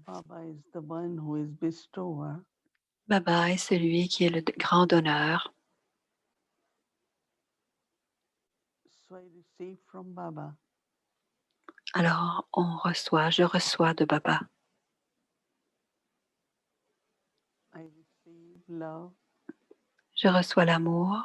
Baba is the one who is bestower. Baba est celui qui est le grand donneur. So I receive from Baba. Alors je reçois de Baba. I receive love. Je reçois l'amour.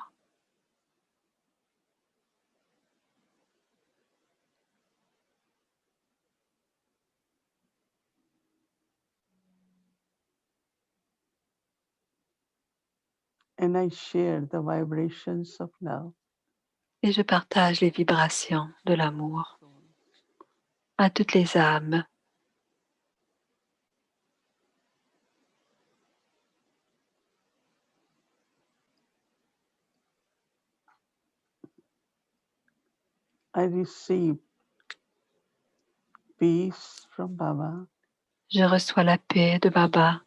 And I share the vibrations of love. Et je partage les vibrations de l'amour à toutes les âmes. I receive peace from Baba. Je reçois la paix de Baba.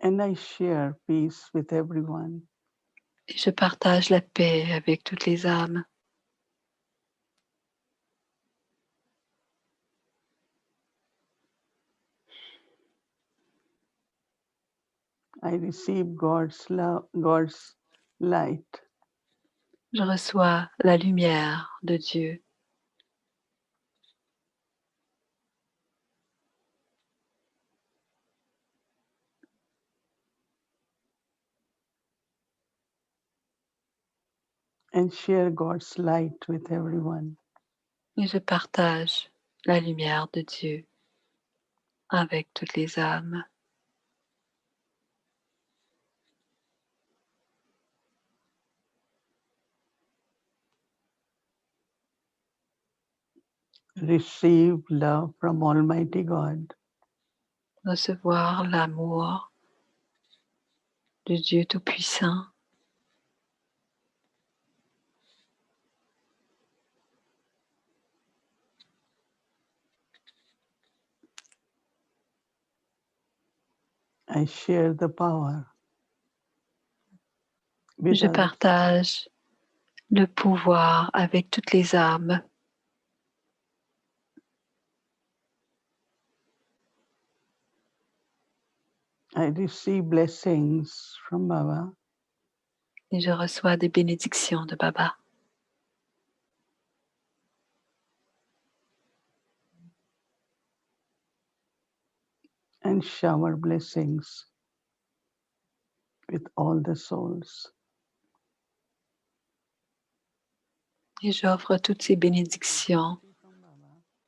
And I share peace with everyone. Et je partage la paix avec toutes les âmes. I receive God's love, God's light. Je reçois la lumière de Dieu. And share God's light with everyone. Et je partage la lumière de Dieu avec toutes les âmes. Receive love from Almighty God. Recevoir l'amour de Dieu Tout-Puissant. I share the power with Je others. partage le pouvoir avec toutes les âmes. I receive blessings from Baba. Et je reçois des bénédictions de Baba. And shower blessings with all the souls. Et j'offre toutes ces bénédictions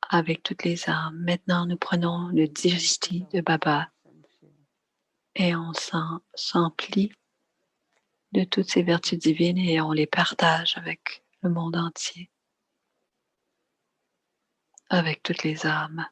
avec toutes les âmes. Maintenant, nous prenons le Drishti de Baba et on s'emplit de toutes ces vertus divines et on les partage avec le monde entier, avec toutes les âmes.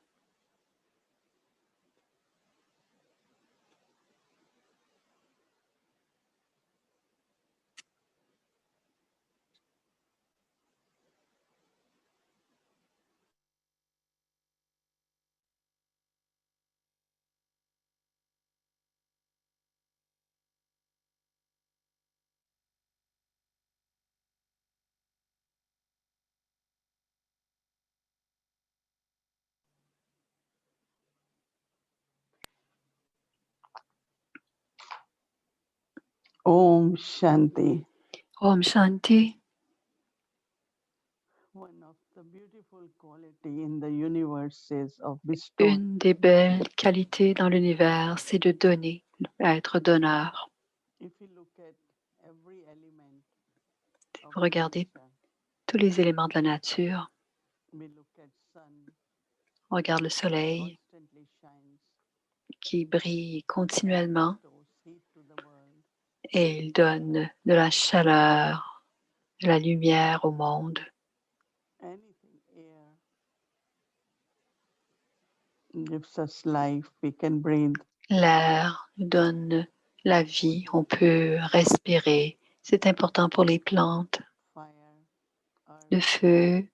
Om Shanti. Om Shanti. One of the beautiful quality in the universe is of bestowing. Une des belles qualités dans l'univers, c'est de donner, être donneur. If you look at every element Si of vous regardez tous les éléments de la nature, we look at sun, on regarde le soleil constantly shines, qui brille continuellement bestows heat to the world. et il donne de la chaleur, de la lumière au monde. Anything, air gives us life, we can breathe. L'air nous donne la vie, on peut respirer. C'est important pour les plantes, Fire, le earth, feu,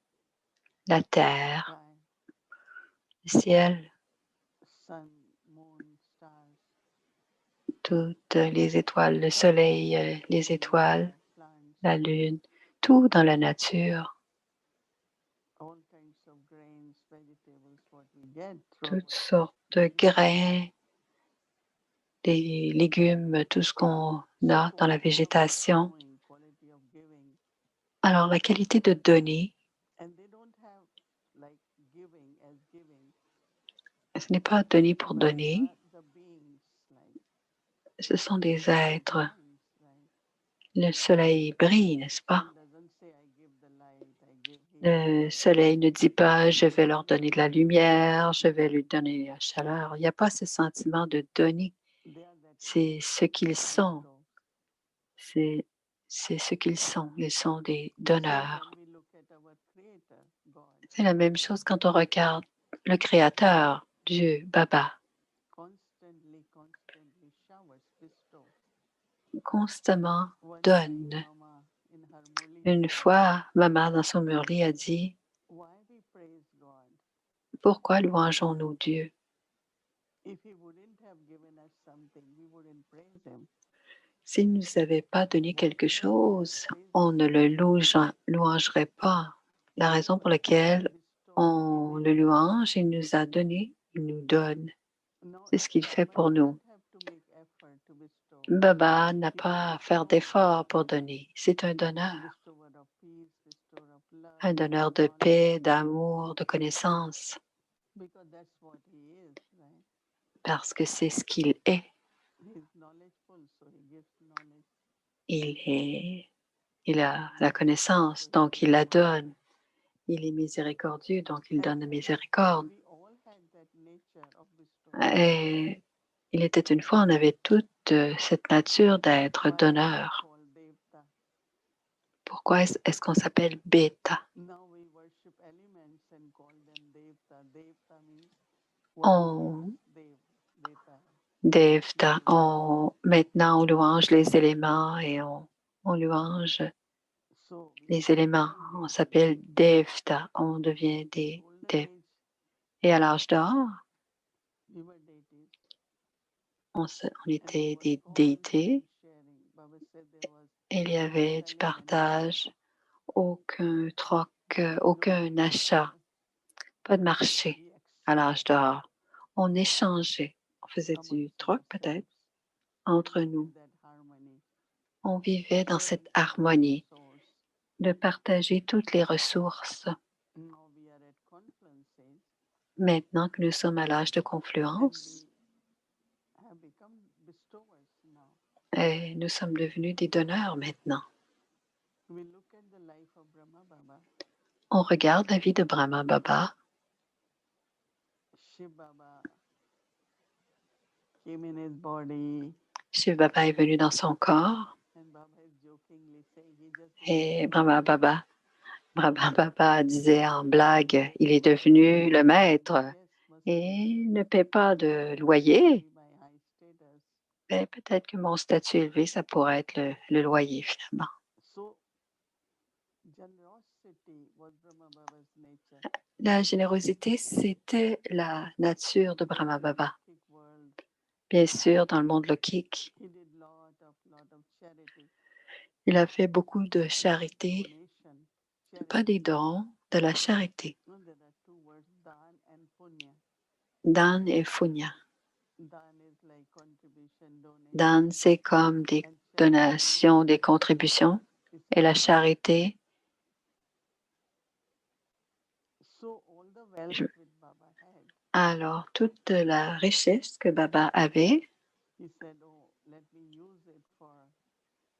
la terre, sky, le ciel, sun, moon, stars, toutes les étoiles, le soleil, les étoiles, plants, la lune, tout dans la nature, all kinds of grains, vegetables, what we get through toutes our sortes de grains, des légumes, tout ce qu'on a dans la végétation. quality of giving, Alors, la qualité de donner, and they don't have like giving as giving, ce n'est pas donner pour but they donner, are the beings like ce sont des êtres. shines, right? Le soleil brille, n'est-ce pas? Sun doesn't say I give the light, I give heat. Le soleil ne dit pas, je vais leur donner de la lumière, je vais lui donner la chaleur. Il n'y a pas ce sentiment de donner. They are that C'est ce qu'ils sont. bestow. C'est ce qu'ils sont. Ils sont des So donneurs. when we look at our creator, God, C'est la même chose quand on regarde le Créateur, Dieu, Baba. constantly showers, bestow. Constamment One donne. time, Mama in her Murli Une said, fois, maman dans son murli a dit, why we praise God? pourquoi louangeons-nous Dieu? If he wouldn't have given us something, we wouldn't praise him. S'il ne nous avait pas donné quelque chose, on ne le louangerait pas. La raison pour laquelle on le louange, il nous a donné, il nous donne. C'est ce qu'il fait pour nous. Baba n'a pas à faire d'effort pour donner. C'est un donneur de paix, d'amour, de connaissance, parce que c'est ce qu'il est. Il a la connaissance, donc il la donne. Il est miséricordieux, donc il donne la miséricorde. Et il était une fois, on avait toute cette nature d'être donneur. Pourquoi est-ce qu'on s'appelle Beta? Devta. Maintenant, on louange les éléments et on louange les éléments. On s'appelle Devta. On devient des Dev. Et à l'âge d'or, on était des déités. Il y avait du partage, aucun troc, aucun achat, pas de marché à l'âge d'or. On échangeait, on faisait du troc peut-être entre nous. On vivait dans cette harmonie de partager toutes les ressources. Maintenant que nous sommes à l'âge de confluence, et nous sommes devenus des donneurs maintenant. On regarde la vie de Brahma Baba. Shiv Baba est venu dans son corps et Brahma Baba disait en blague, il est devenu le maître et ne paie pas de loyer. Ben, peut-être que mon statut élevé, ça pourrait être le loyer finalement. La générosité, c'était la nature de Brahma Baba. Bien sûr, dans le monde lokik, il a fait beaucoup de charité, pas des dons, de la charité. Dan et Punya. Dan, c'est comme des donations, des contributions, et la charité, alors toute la richesse que Baba avait,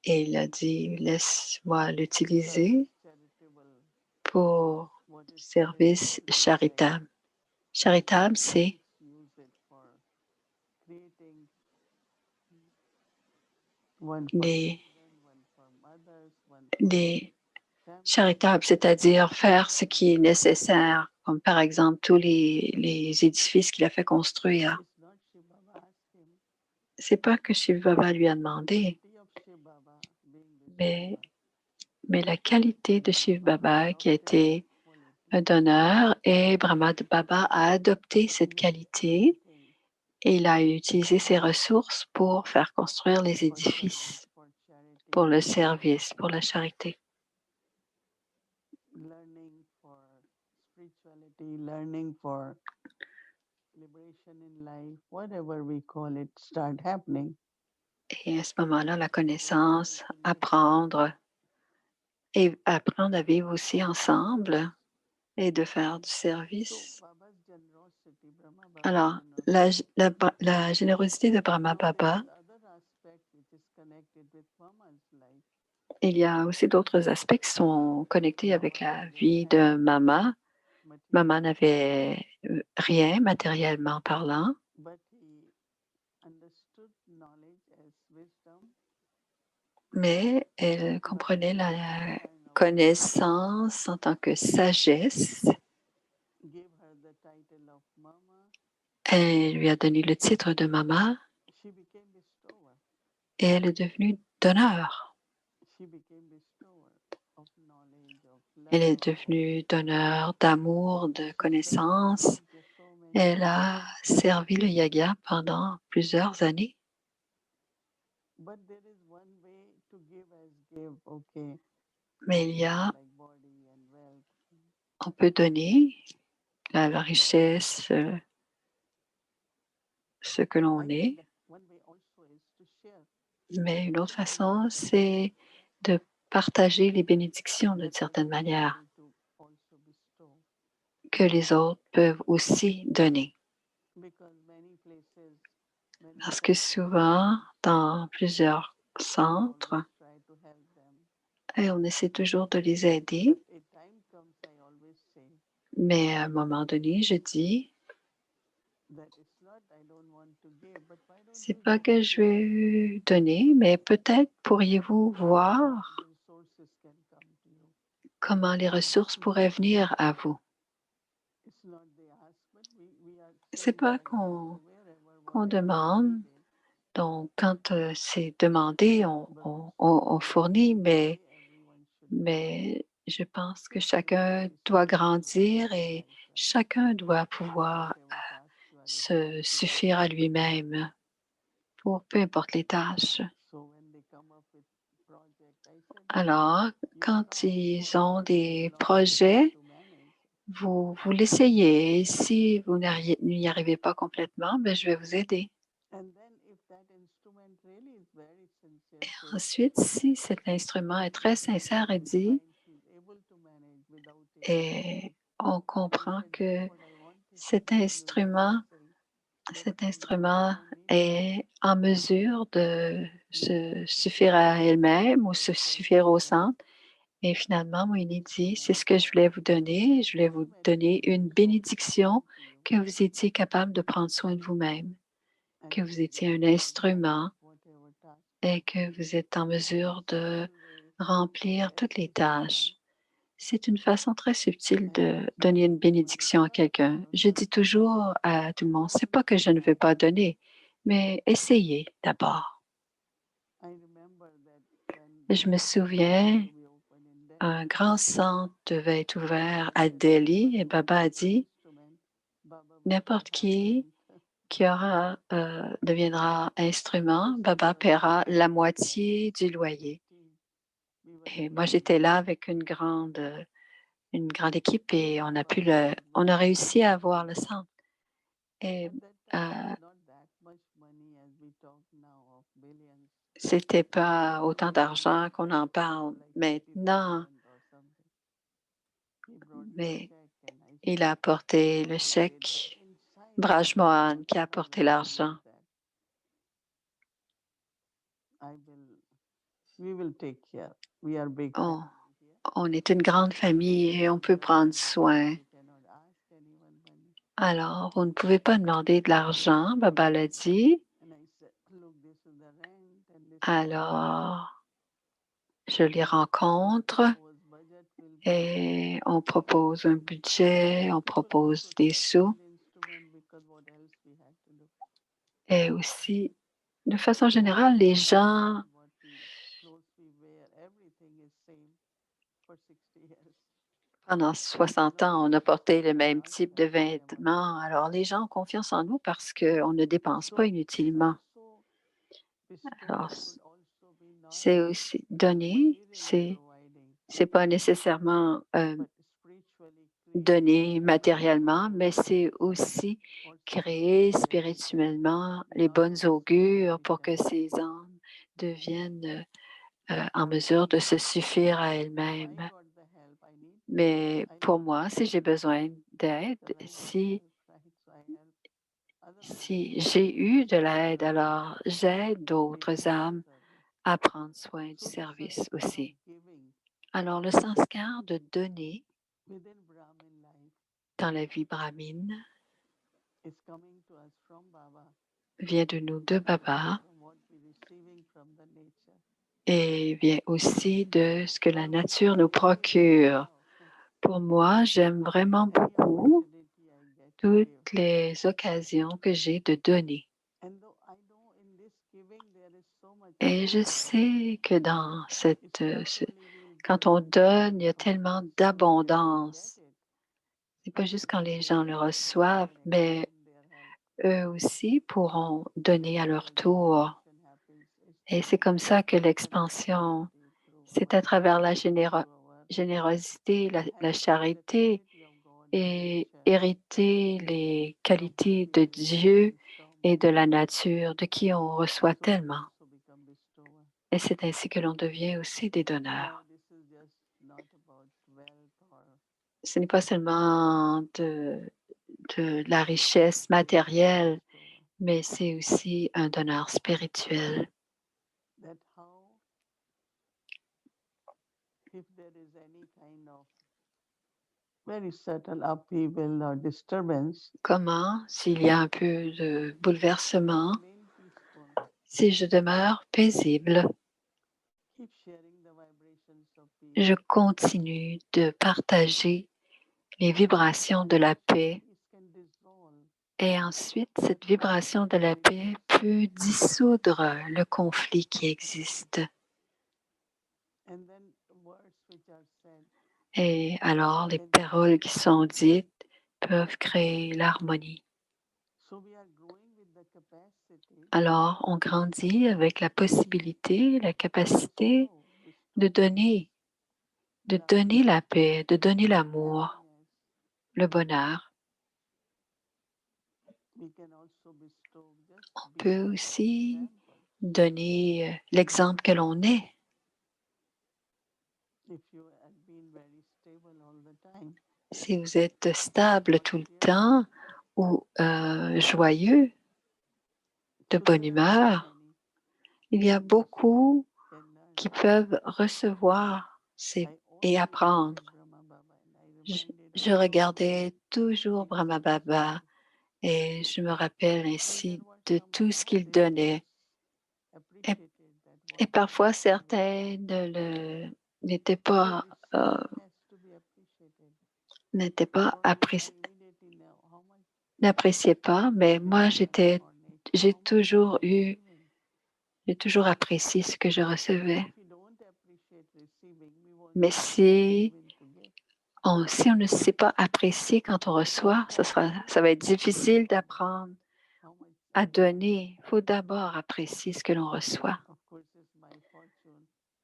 et il a dit, laisse-moi l'utiliser pour service charitable. Charitable, c'est des charitables, c'est-à-dire faire ce qui est nécessaire, comme par exemple tous les édifices qu'il a fait construire. C'est pas que Shiv Baba lui a demandé, mais la qualité de Shiv Baba qui a été un donneur, et Brahma Baba a adopté cette qualité et il a utilisé ses ressources pour faire construire les édifices pour le service, pour la charité. learning for spirituality, learning for liberation in life, whatever we call it, start happening. Et à ce moment-là, la connaissance, apprendre et apprendre à vivre aussi ensemble et de faire du So service. Baba's generosity, Brahma Baba's Alors, generosity. la générosité de Brahma Now there Baba, is other aspect which is connected with Mama's life. il y a aussi d'autres aspects qui sont connectés avec la vie de Maman. Maman n'avait rien matériellement parlant, But he understood knowledge as wisdom, mais elle comprenait la kind of connaissance en tant que sagesse. gave her the title of Mama. Elle lui a donné le titre de Maman She became bestower. et elle est devenue donneur. She became bestower of knowledge, of Elle love. est devenue donneur d'amour, de connaissances. So many. Elle a servi le yoga pendant plusieurs années. But there is one way to give as give, okay. Mais il y a, Like body and wealth. on peut donner la richesse, ce que l'on I est, think one way also is to share. mais une autre façon, c'est de partager les bénédictions d'une certaine manière To also bestow. que les autres peuvent aussi donner. Because many places, many Parce que souvent, dans plusieurs centres, always try to help them. et on essaie toujours de les aider, But a time comes, I always say mais à un moment donné, je dis, that it's not I don't want to give, but why don't c'est you pas just que je share? vais donner, mais peut-être pourriez-vous voir The resources can come to you. comment les ressources pourraient venir à vous. It's not they ask, but we are C'est pas qu'on demande. Donc, quand c'est demandé, on fournit, mais je pense que chacun doit grandir et chacun doit pouvoir se suffire à lui-même pour peu importe les tâches. Alors, quand ils ont des projets, vous l'essayez. Si vous n'y arrivez pas complètement, ben, je vais vous aider. Ensuite, si cet instrument est très sincère et dit, et on comprend que cet instrument est en mesure de se suffire à elle-même ou se suffire au centre. Et finalement, Moïni dit, c'est ce que je voulais vous donner. Je voulais vous donner une bénédiction que vous étiez capable de prendre soin de vous-même, que vous étiez un instrument et que vous êtes en mesure de remplir toutes les tâches. C'est une façon très subtile de donner une bénédiction à quelqu'un. Je dis toujours à tout le monde, c'est pas que je ne veux pas donner, mais essayez d'abord. Je me souviens, un grand centre devait être ouvert à Delhi et Baba a dit, n'importe qui deviendra instrument, Baba paiera la moitié du loyer. Et moi, j'étais là avec une grande équipe et on a réussi à avoir le centre. Et c'était pas autant d'argent qu'on en parle maintenant, mais il a apporté le chèque, Braj Mohan qui a apporté l'argent. On est une grande famille et on peut prendre soin. Alors, vous ne pouvez pas demander de l'argent, Baba l'a dit. Alors, je les rencontre et on propose un budget, on propose des sous. Et aussi, de façon générale, les gens pendant 60 ans, on a porté le même type de vêtements. Alors, les gens ont confiance en nous parce qu'on ne dépense pas inutilement. Alors, c'est aussi donner, c'est pas nécessairement donner matériellement, mais c'est aussi créer spirituellement les bonnes augures pour que ces âmes deviennent en mesure de se suffire à elles-mêmes. Mais pour moi, si j'ai besoin d'aide, si j'ai eu de l'aide, alors j'aide d'autres âmes à prendre soin du service aussi. Alors, le sanskar de donner dans la vie brahmine vient de nous, de Baba, et vient aussi de ce que la nature nous procure. Pour moi, j'aime vraiment beaucoup toutes les occasions que j'ai de donner. Et je sais que dans quand on donne, il y a tellement d'abondance. C'est pas juste quand les gens le reçoivent, mais eux aussi pourront donner à leur tour. Et c'est comme ça que l'expansion, c'est à travers la générosité, la charité et hériter les qualités de Dieu et de la nature, de qui on reçoit tellement. Et c'est ainsi que l'on devient aussi des donneurs. Ce n'est pas seulement de la richesse matérielle, mais c'est aussi un donneur spirituel. Comment, s'il y a un peu de bouleversement, si je demeure paisible, je continue de partager les vibrations de la paix. Et ensuite, cette vibration de la paix peut dissoudre le conflit qui existe. Et alors, les paroles qui sont dites peuvent créer l'harmonie. Alors, on grandit avec la possibilité, la capacité de donner la paix, de donner l'amour, le bonheur. On peut aussi donner l'exemple que l'on est. Si vous êtes stable tout le temps ou joyeux, de bonne humeur, il y a beaucoup qui peuvent recevoir et apprendre. Je regardais toujours Brahma Baba et je me rappelle ainsi de tout ce qu'il donnait. Et parfois, certains n'étaient pas n'appréciaient pas, mais moi, j'ai toujours apprécié ce que je recevais. Mais si on ne sait pas apprécier quand on reçoit, ça va être difficile d'apprendre à donner. Il faut d'abord apprécier ce que l'on reçoit.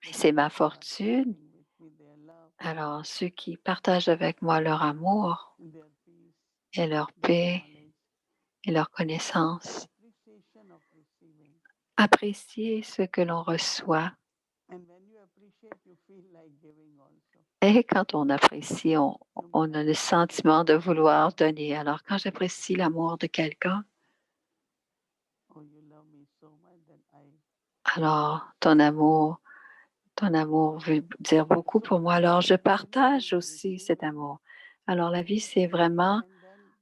Et c'est ma fortune. Alors, ceux qui partagent avec moi leur amour et leur paix et leur connaissance, apprécier ce que l'on reçoit. Et quand on apprécie, on a le sentiment de vouloir donner. Alors, quand j'apprécie l'amour de quelqu'un, alors ton amour veut dire beaucoup pour moi. Alors, je partage aussi cet amour. Alors, la vie, c'est vraiment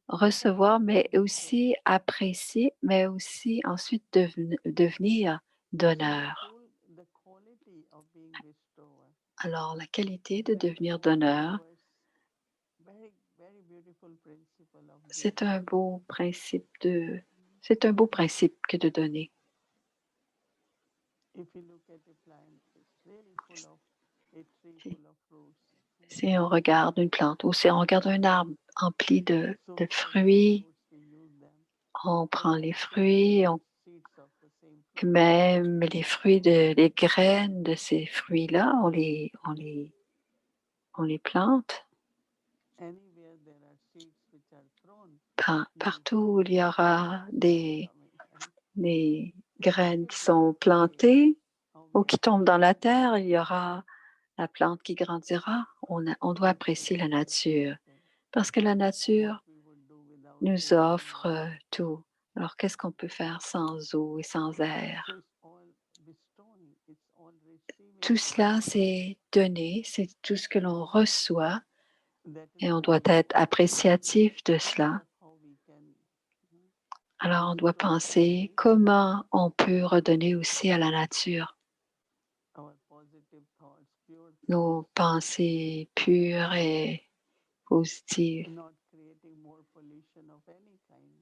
recevoir, mais aussi apprécier, mais aussi ensuite devenir donneur. Alors, la qualité de devenir donneur, c'est un beau principe que de donner. Si on regarde une plante ou si on regarde un arbre empli de fruits, on prend les fruits, Même les graines de ces fruits-là, on les plante. Anywhere there are seeds which are thrown, Partout où il y aura des graines qui sont plantées ou qui tombent dans la terre, il y aura la plante qui grandira. On doit apprécier la nature parce que la nature nous offre tout. Alors, qu'est-ce qu'on peut faire sans eau et sans air? Tout cela, c'est donné, c'est tout ce que l'on reçoit et on doit être appréciatif de cela. Alors, on doit penser comment on peut redonner aussi à la nature nos pensées pures et positives.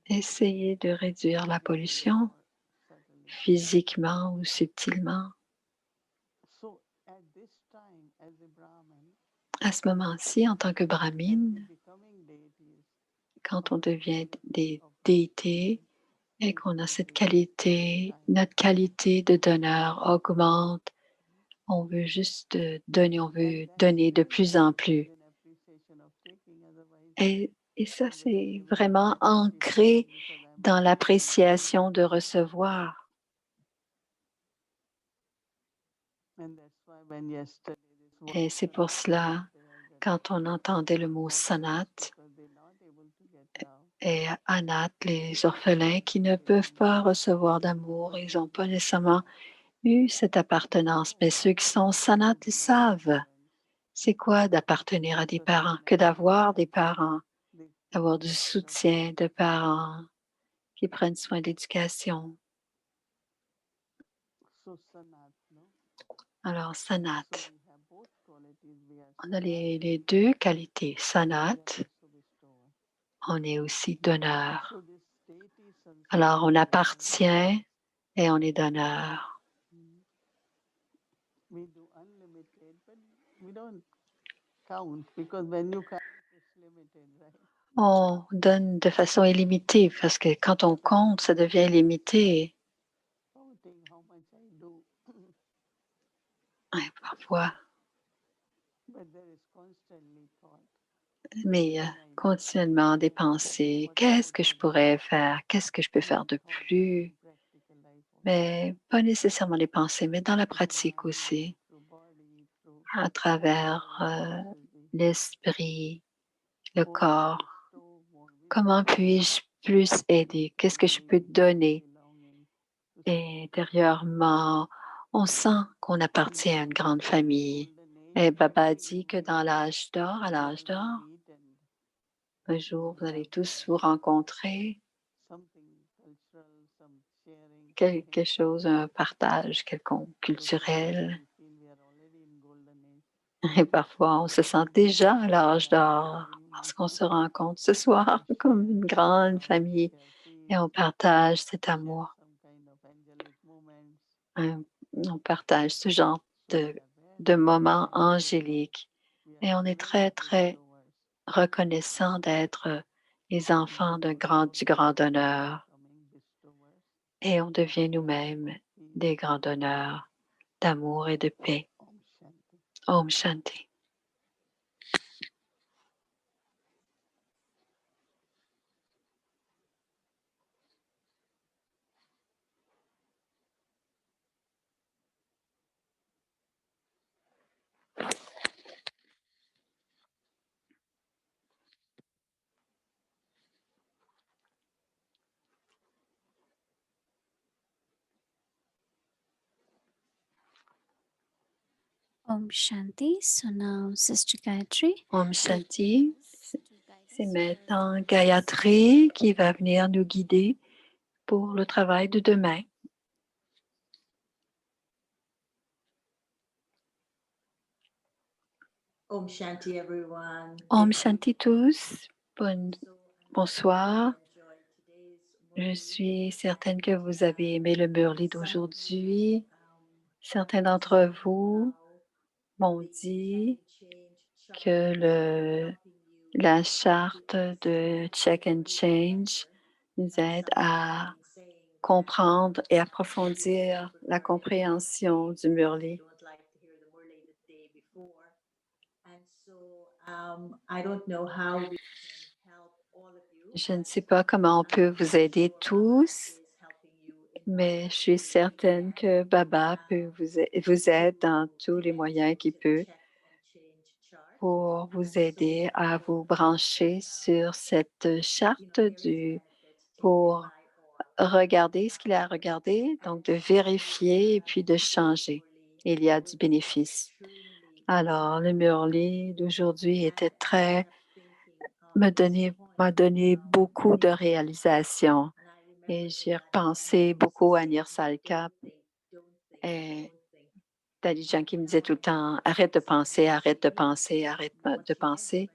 Essayez de réduire la pollution physiquement ou subtilement. À ce moment-ci, en tant que brahmine, quand on devient des déités et qu'on a cette qualité, notre qualité de donneur augmente. On veut juste donner, on veut donner de plus en plus. Et ça, c'est vraiment ancré dans l'appréciation de recevoir. Et c'est pour cela, quand on entendait le mot sanat et anat, les orphelins qui ne peuvent pas recevoir d'amour, ils n'ont pas nécessairement eu cette appartenance. Mais ceux qui sont sanat, ils savent c'est quoi d'appartenir à des parents, que d'avoir des parents, d'avoir du soutien de parents qui prennent soin de l'éducation. Alors, sanat. On a les deux qualités. Sanat, on est aussi donneur. Alors, on appartient et on est donneur. On donne de façon illimitée parce que quand on compte, ça devient limité. Et parfois. Mais continuellement des pensées, qu'est-ce que je pourrais faire? Qu'est-ce que je peux faire de plus? Mais pas nécessairement les pensées, mais dans la pratique aussi, à travers l'esprit, le corps. Comment puis-je plus aider? Qu'est-ce que je peux donner? Et intérieurement, on sent qu'on appartient à une grande famille. Et Baba dit que dans l'âge d'or, à l'âge d'or, un jour, vous allez tous vous rencontrer, quelque chose, un partage quelconque, culturel. Et parfois, on se sent déjà à l'âge d'or parce qu'on se rencontre ce soir comme une grande famille et on partage cet amour. On partage ce genre de moments angéliques et on est très, très reconnaissant d'être les enfants du grand donneur et on devient nous-mêmes des grands donneurs d'amour et de paix. Om Shanti. Om Shanti. So now, Sister Gayatri. Om Shanti. C'est maintenant Gayatri qui va venir nous guider pour le travail de demain. Om Shanti everyone. Om Shanti tous. Bonsoir. Je suis certaine que vous avez aimé le Murli d'aujourd'hui. Certains d'entre vous m'ont dit que la charte de Check and Change nous aide à comprendre et approfondir la compréhension du Murli. Je ne sais pas comment on peut vous aider tous, mais je suis certaine que Baba peut vous aider dans tous les moyens qu'il peut pour vous aider à vous brancher sur cette charte pour regarder ce qu'il a à regarder, donc de vérifier et puis de changer. Il y a du bénéfice. Alors, le Murli d'aujourd'hui m'a donné beaucoup de réalisations et j'ai repensé beaucoup à Nirsalka et Daddy qui me disait tout le temps « Arrête de penser, arrête de penser, arrête de penser ».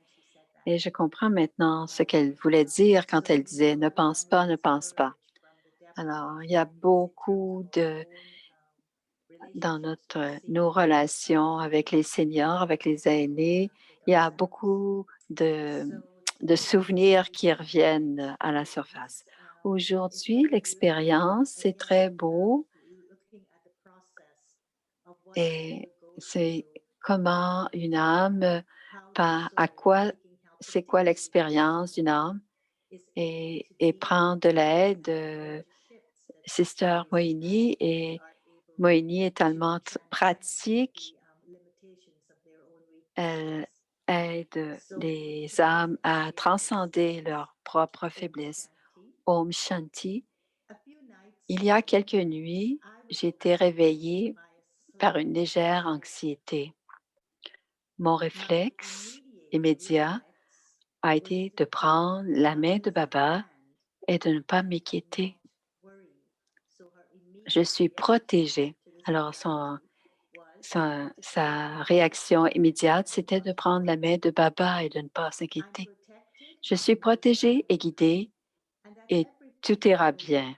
Et je comprends maintenant ce qu'elle voulait dire quand elle disait « Ne pense pas, ne pense pas ». Alors, il y a beaucoup dans nos relations avec les seniors, avec les aînés, il y a beaucoup de souvenirs qui reviennent à la surface. Aujourd'hui, l'expérience, c'est très beau et c'est comment une âme, c'est quoi l'expérience d'une âme et prend de l'aide. Sister Moini et Moini est tellement pratique. Elle aide les âmes à transcender leurs propres faiblesses. Om Shanti. Il y a quelques nuits, j'ai été réveillée par une légère anxiété. Mon réflexe immédiat a été de prendre la main de Baba et de ne pas m'inquiéter. Je suis protégée. Alors, sa réaction immédiate, c'était de prendre la main de Baba et de ne pas s'inquiéter. Je suis protégée et guidée et tout ira bien.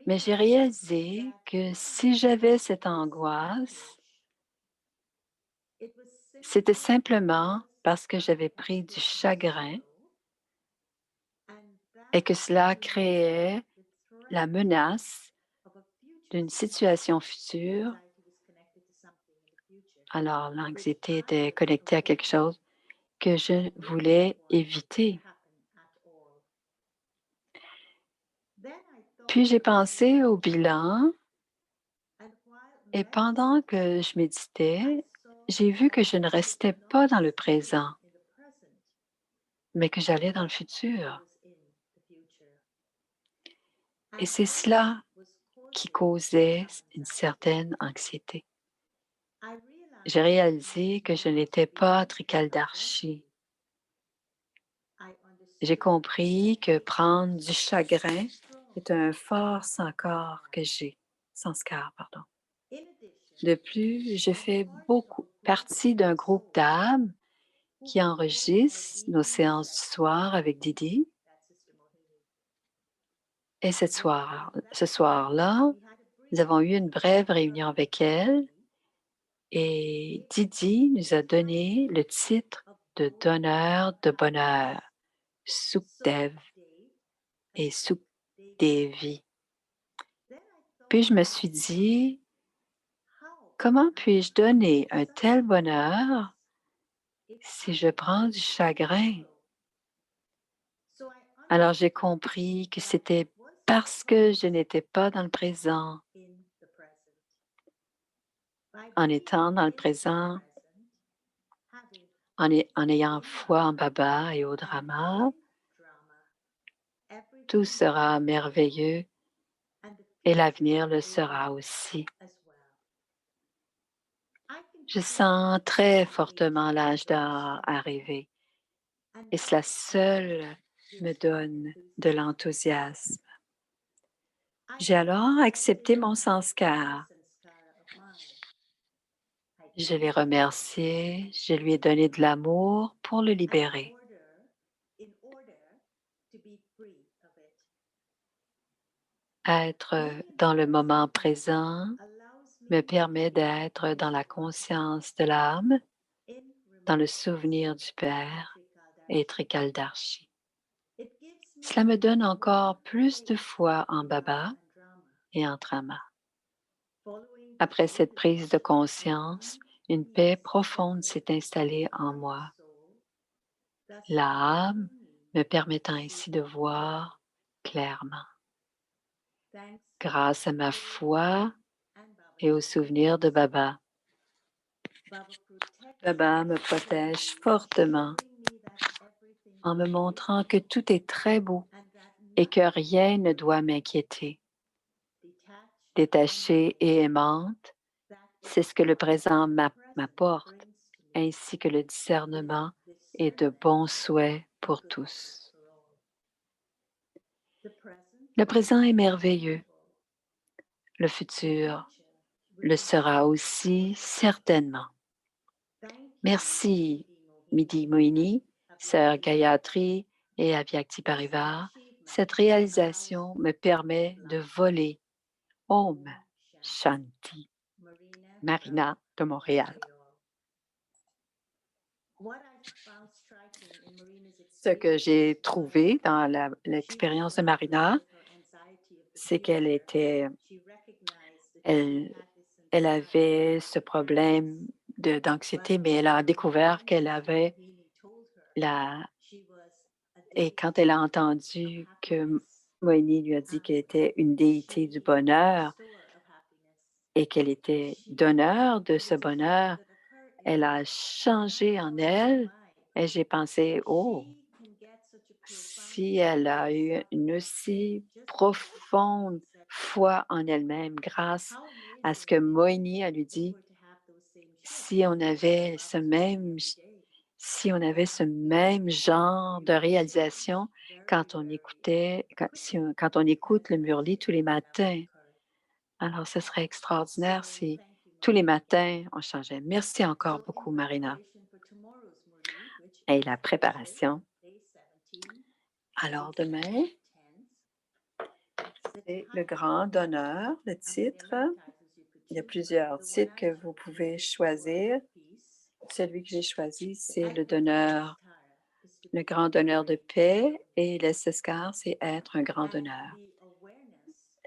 Mais j'ai réalisé que si j'avais cette angoisse, c'était simplement parce que j'avais pris du chagrin et que cela créait la menace d'une situation future. Alors, l'anxiété était connectée à quelque chose que je voulais éviter. Puis j'ai pensé au bilan et pendant que je méditais, j'ai vu que je ne restais pas dans le présent, mais que j'allais dans le futur. Et c'est cela qui causait une certaine anxiété. J'ai réalisé que je n'étais pas Trikaldarshi. J'ai compris que prendre du chagrin est un fort sanskar que j'ai. Sanskar, pardon. De plus, je fais partie d'un groupe d'âmes qui enregistre nos séances du soir avec Didi. Et ce soir-là, nous avons eu une brève réunion avec elle et Didi nous a donné le titre de donneur de bonheur, Sukhdev et Sukhdevi. Puis je me suis dit, comment puis-je donner un tel bonheur si je prends du chagrin? Alors j'ai compris que c'était parce que je n'étais pas dans le présent. En étant dans le présent, en ayant foi en Baba et au drama, tout sera merveilleux et l'avenir le sera aussi. Je sens très fortement l'âge d'or arriver et cela seul me donne de l'enthousiasme. J'ai alors accepté mon sanskar. Je l'ai remercié, je lui ai donné de l'amour pour le libérer. Être dans le moment présent me permet d'être dans la conscience de l'âme, dans le souvenir du Père et Trikaldarshi. Cela me donne encore plus de foi en Baba et en Trama. Après cette prise de conscience, une paix profonde s'est installée en moi, l'âme me permettant ainsi de voir clairement. Grâce à ma foi et au souvenir de Baba, Baba me protège fortement en me montrant que tout est très beau et que rien ne doit m'inquiéter. Détachée et aimante, c'est ce que le présent m'apporte, ainsi que le discernement et de bons souhaits pour tous. Le présent est merveilleux. Le futur le sera aussi certainement. Merci, Midi Moini, Sœur Gayatri et Avyakti Parivar. Cette réalisation me permet de voler. Om Shanti. Marina de Montréal. Ce que j'ai trouvé dans l'expérience de Marina, c'est qu'elle avait ce problème d'anxiété, mais elle a découvert qu'elle avait et quand elle a entendu que Moini lui a dit qu'elle était une déité du bonheur et qu'elle était donneur de ce bonheur, elle a changé en elle et j'ai pensé, oh, si elle a eu une aussi profonde foi en elle-même grâce à ce que Moini a lui dit, si on avait ce même genre de réalisation quand on écoute le Murli tous les matins. Alors, ce serait extraordinaire si tous les matins, on changeait. Merci encore beaucoup, Marina. Et la préparation. Alors, demain, c'est le grand donneur, le titre. Il y a plusieurs titres que vous pouvez choisir. Celui que j'ai choisi, c'est le donneur, le grand donneur de paix, et le Seskar, c'est être un grand donneur.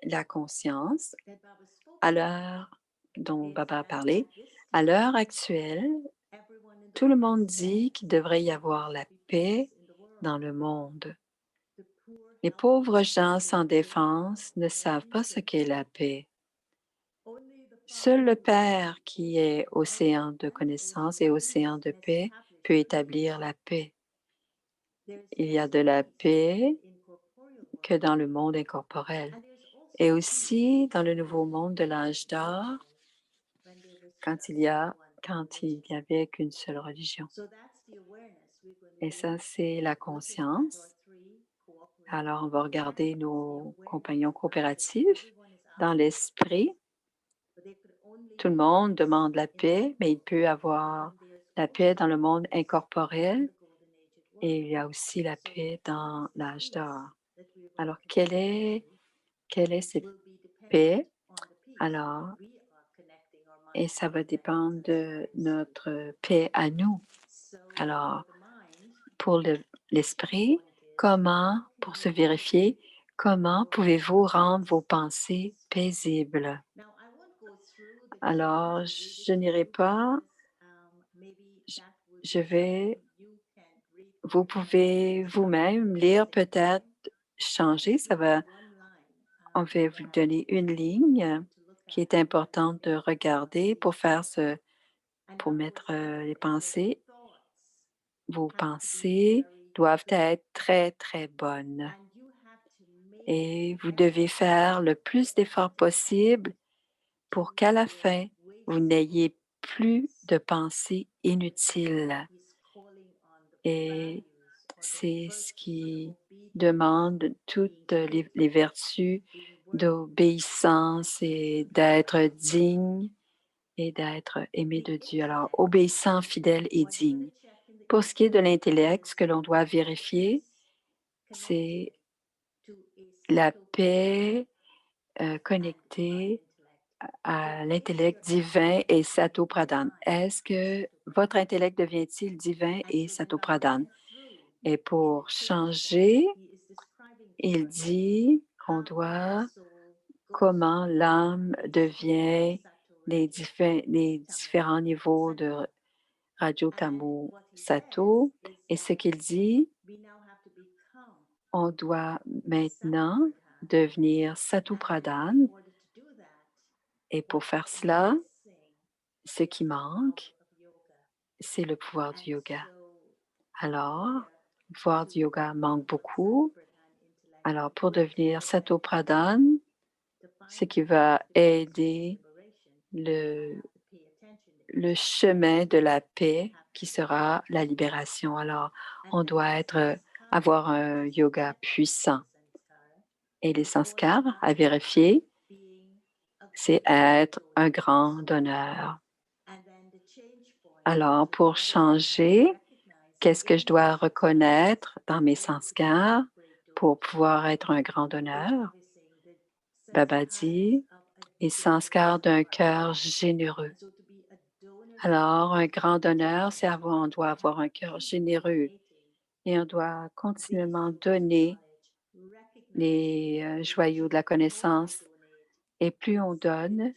La conscience, à l'heure dont Baba a parlé, à l'heure actuelle, tout le monde dit qu'il devrait y avoir la paix dans le monde. Les pauvres gens sans défense ne savent pas ce qu'est la paix. Seul le Père, qui est océan de connaissance et océan de paix, peut établir la paix. Il y a de la paix que dans le monde incorporel et aussi dans le nouveau monde de l'âge d'or, quand il y avait qu'une seule religion. Et ça, c'est la conscience. Alors, on va regarder nos compagnons coopératifs dans l'esprit. Tout le monde demande la paix, mais il peut y avoir la paix dans le monde incorporel et il y a aussi la paix dans l'âge d'or. Alors, quelle est cette paix? Alors, et ça va dépendre de notre paix à nous. Alors, pour l'esprit, pour se vérifier, comment pouvez-vous rendre vos pensées paisibles? Alors, je n'irai pas, vous pouvez vous-même lire, peut-être changer, on va vous donner une ligne qui est importante de regarder pour mettre les pensées. Vos pensées doivent être très, très bonnes. Et vous devez faire le plus d'efforts possible pour qu'à la fin, vous n'ayez plus de pensées inutiles. Et c'est ce qui demande toutes les vertus d'obéissance et d'être digne et d'être aimé de Dieu. Alors, obéissant, fidèle et digne. Pour ce qui est de l'intellect, ce que l'on doit vérifier, c'est la paix connectée à l'intellect divin et Sato Pradhan. Est-ce que votre intellect devient-il divin et Sato Pradhan? Et pour changer, il dit qu'on doit comment l'âme devient les différents niveaux de Radio Tamu Sato. Et ce qu'il dit, on doit maintenant devenir Satu Pradhan. Et pour faire cela, ce qui manque, c'est le pouvoir du yoga. Alors, le pouvoir du yoga manque beaucoup. Alors, pour devenir Satu Pradhan, ce qui va aider le chemin de la paix qui sera la libération. Alors, on doit avoir un yoga puissant. Et les sanskars à vérifier, c'est être un grand donneur. Alors, pour changer, qu'est-ce que je dois reconnaître dans mes sanskars pour pouvoir être un grand donneur? Baba dit, les sanskars d'un cœur généreux. Alors, un grand donneur, on doit avoir un cœur généreux et on doit continuellement donner les joyaux de la connaissance. Et plus on donne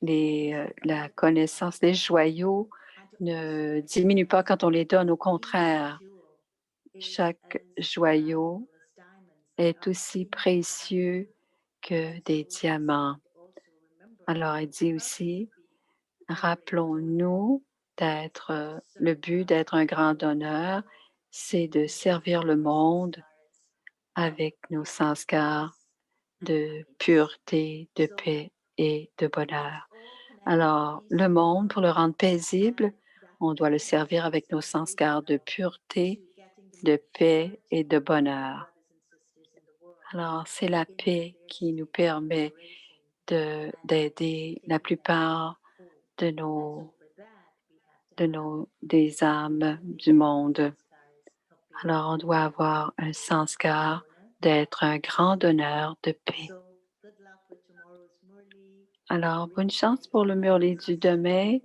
la connaissance, les joyaux ne diminuent pas quand on les donne. Au contraire, chaque joyau est aussi précieux que des diamants. Alors, il dit aussi, rappelons-nous le but d'être un grand donneur, c'est de servir le monde avec nos sanskars de pureté, de paix et de bonheur. Alors, le monde, pour le rendre paisible, on doit le servir avec nos sanskars de pureté, de paix et de bonheur. Alors, c'est la paix qui nous permet d'aider la plupart des âmes du monde. Alors, on doit avoir un sanskar d'être un grand donneur de paix. Alors, bonne chance pour le Murli du demain.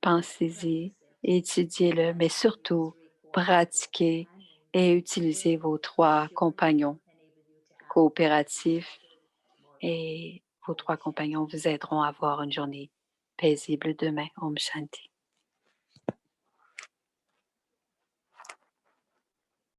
Pensez-y, étudiez-le, mais surtout, pratiquez et utilisez vos 3 compagnons coopératifs et vos 3 compagnons vous aideront à avoir une journée paisible demain. Om Shanti.